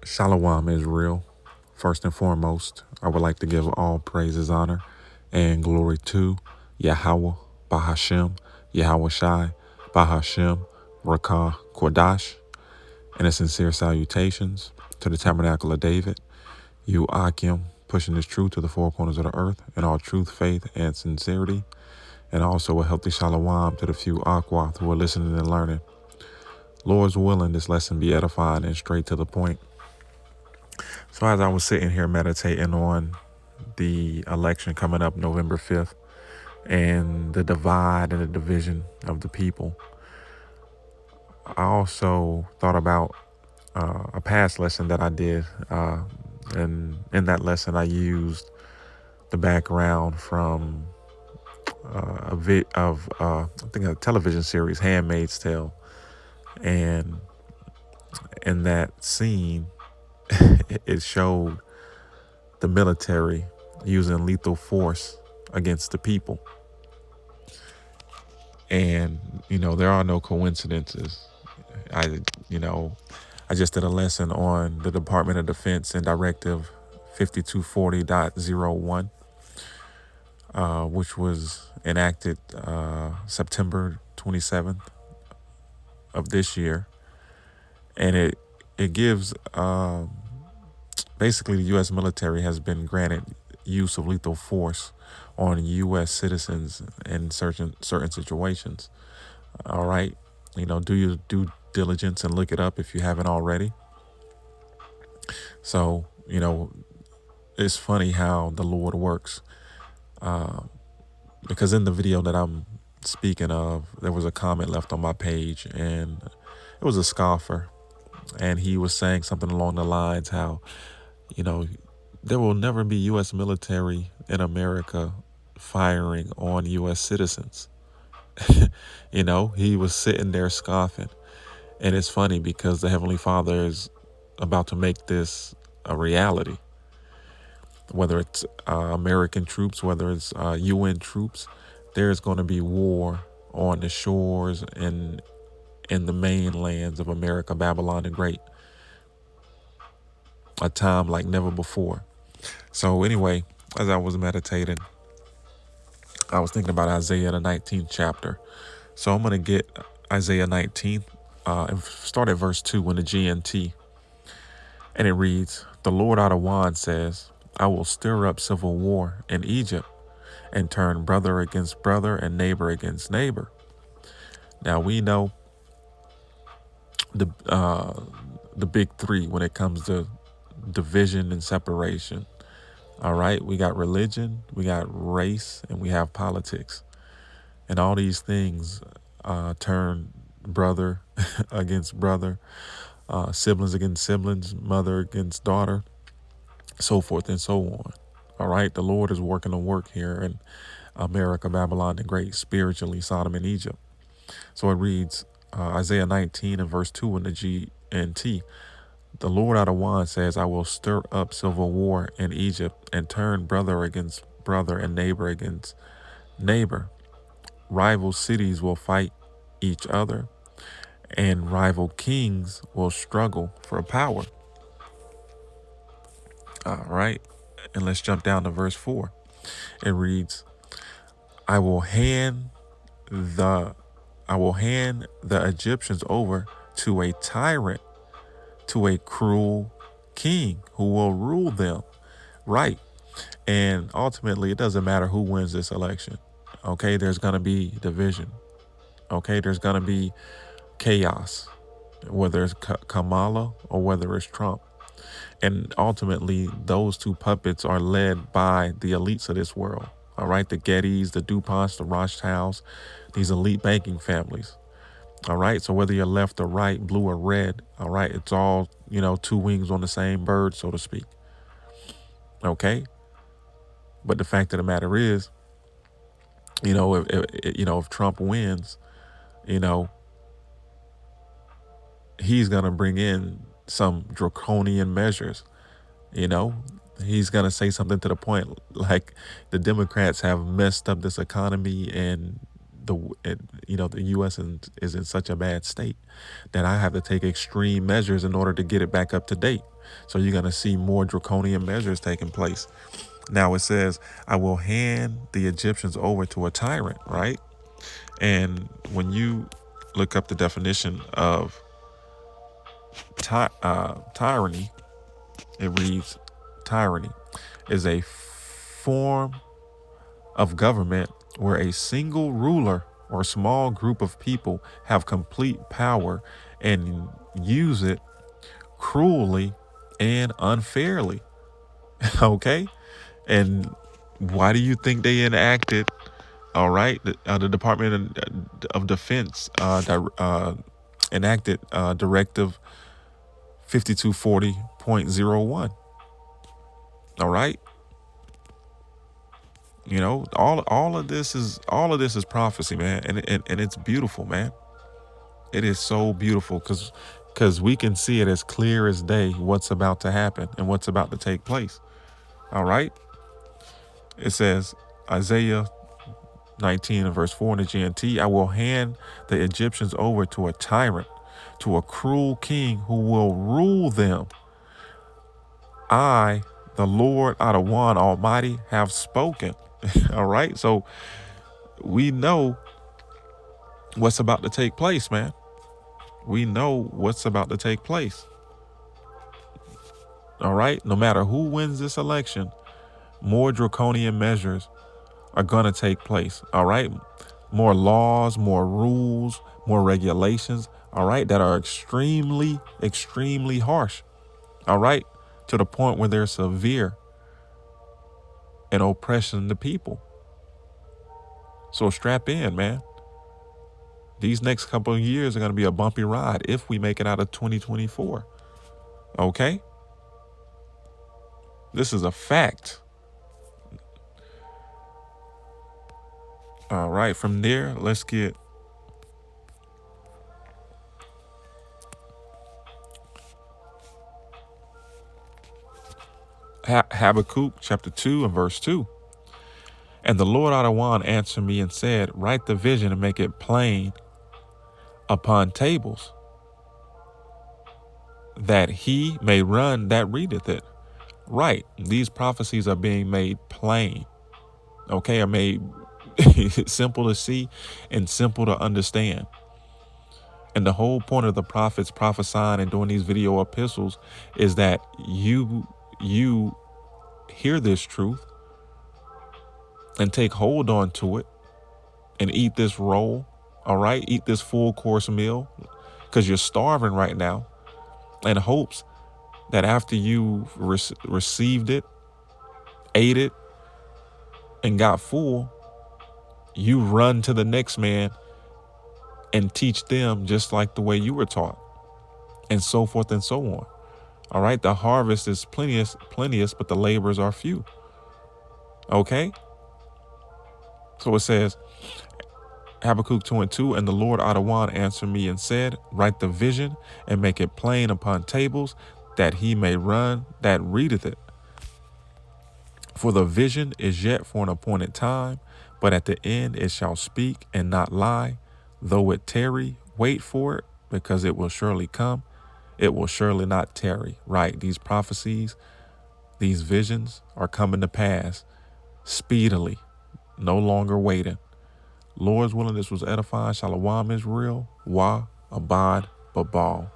Shalom, Israel. First and foremost, I would like to give all praises, honor, and glory to Yahweh, Bahashem, Yahweh Shai, Bahashem, Rakah, Kodash, and a sincere salutations to the Tabernacle of David, you Akim, pushing this truth to the four corners of the earth in all truth, faith, and sincerity, and also a healthy shalom to the few Akwath who are listening and learning. Lord's willing, this lesson be edifying and straight to the point. So as I was sitting here meditating on the election coming up November 5th and the divide and the division of the people, I also thought about a past lesson that I did. And in that lesson, I used the background from I think a television series, Handmaid's Tale. And in that scene, it showed the military using lethal force against the people. And, there are no coincidences. I just did a lesson on the Department of Defense and Directive 5240.01, which was enacted September 27th of this year. And it gives, basically the U.S. military has been granted use of lethal force on U.S. citizens in certain situations. All right. Do your due diligence and look it up if you haven't already. So, it's funny how the Lord works. Because in the video that I'm speaking of, there was a comment left on my page, and it was a scoffer. And he was saying something along the lines how, there will never be U.S. military in America firing on U.S. citizens. He was sitting there scoffing. And it's funny because the Heavenly Father is about to make this a reality. Whether it's American troops, whether it's UN troops, there's going to be war on the shores and in the mainlands of America, Babylon the Great. A time like never before. So anyway, as I was meditating, I was thinking about Isaiah, the 19th chapter. So I'm going to get Isaiah 19 and start at verse 2 in the GNT. And it reads, "The Lord Adonai says, I will stir up civil war in Egypt and turn brother against brother and neighbor against neighbor." Now we know the big three when it comes to division and separation. All right, we got religion, we got race, and we have politics. And all these things turn brother against brother, siblings against siblings, mother against daughter, so forth and so on. All right, the Lord is working a work here in America, Babylon the Great, spiritually, Sodom and Egypt. So it reads, Isaiah 19 and verse 2 in the GNT. "The Lord Adonai says, I will stir up civil war in Egypt and turn brother against brother and neighbor against neighbor. Rival cities will fight each other, and rival kings will struggle for power." All right. And let's jump down to verse 4. It reads, I will hand the Egyptians over to a tyrant, to a cruel king who will rule them." Right. And ultimately, it doesn't matter who wins this election. Okay, there's going to be division. Okay, there's going to be chaos, whether it's Kamala or whether it's Trump. And ultimately, those two puppets are led by the elites of this world. All right, the Gettys, the DuPonts, the Rothschilds, these elite banking families. All right, so whether you're left or right, blue or red, all right, it's all, two wings on the same bird, so to speak. Okay, but the fact of the matter is, if Trump wins, he's gonna bring in some draconian measures. He's gonna say something to the point like the Democrats have messed up this economy and the U.S. is in such a bad state that I have to take extreme measures in order to get it back up to date. So you're going to see more draconian measures taking place. Now it says, I will hand the Egyptians over to a tyrant, right? And when you look up the definition of tyranny, it reads, tyranny is a form of government where a single ruler or small group of people have complete power and use it cruelly and unfairly. Okay? And why do you think they enacted, all right, the Department of Defense enacted Directive 5240.01? All right? You know, all of this is prophecy, man, and it's beautiful, man. It is so beautiful because we can see it as clear as day what's about to happen and what's about to take place. All right. It says Isaiah 19 and verse 4 in the GNT, I will hand the Egyptians over to a tyrant, to a cruel king who will rule them. I, the Lord Adawan Almighty, have spoken. All right. So we know what's about to take place, man. We know what's about to take place. All right. No matter who wins this election, more draconian measures are going to take place. All right. More laws, more rules, more regulations. All right. That are extremely, extremely harsh. All right. To the point where they're severe and oppressing the people. So strap in, man. These next couple of years are going to be a bumpy ride if we make it out of 2024. Okay? This is a fact. All right. From there, let's get Habakkuk chapter 2 and verse 2. And the Lord Adawan answered me and said, write the vision and make it plain upon tables, that he may run that readeth it. Right. These prophecies are being made plain. Okay, are made simple to see and simple to understand. And the whole point of the prophets prophesying and doing these video epistles is that you hear this truth and take hold on to it and eat this roll. All right, eat this full course meal because you're starving right now, in hopes that after you received it, ate it, and got full, you run to the next man and teach them just like the way you were taught, and so forth and so on. All right, the harvest is plenteous, but the laborers are few. Okay, so it says, Habakkuk 2 and 2, and the Lord Adawan answered me and said, write the vision and make it plain upon tables, that he may run that readeth it. For the vision is yet for an appointed time, but at the end it shall speak and not lie. Though it tarry, wait for it, because it will surely come. It will surely not tarry. Right, these prophecies, these visions are coming to pass speedily, no longer waiting. Lord's willing, this was edifying. Shalom Israel. Wa Abad Babal.